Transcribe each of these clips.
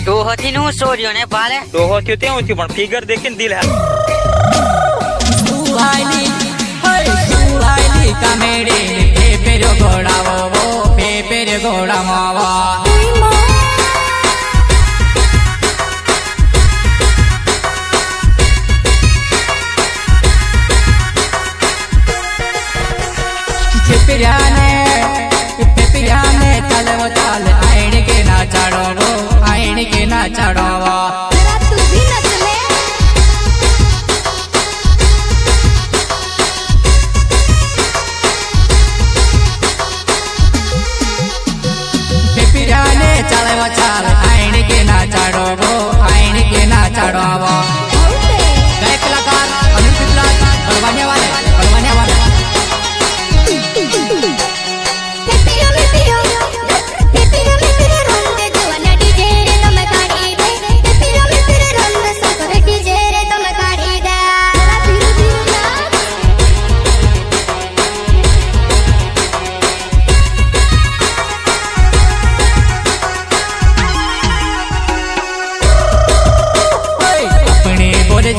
डोहती नु सोरियो ने पाले डोहती ते होती पण फिगर देखिन दिल है सुहाइली सुहाइली कमेड़ी पेपेरो घोड़ावो वो पेपेरो घोड़ावो पेपियाने चलो चाल आइन के ना चढ़ो वो आइन के ना चढ़ो वो तू भी नच ले पेपियाने चलो चाल आइन के ना चढ़ो वो आइन के ना चढ़ो वो गायक कलाकार अमित पिपलाज बलवाने वाले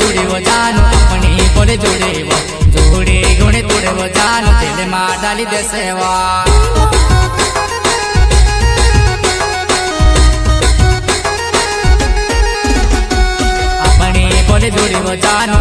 जुड़े वो जानो अपनी बोले जुड़े वो जोड़े गुणे तोड़े वो जानो दिल मां डाली दे सेवा अपनी बोले जुड़े वो जानो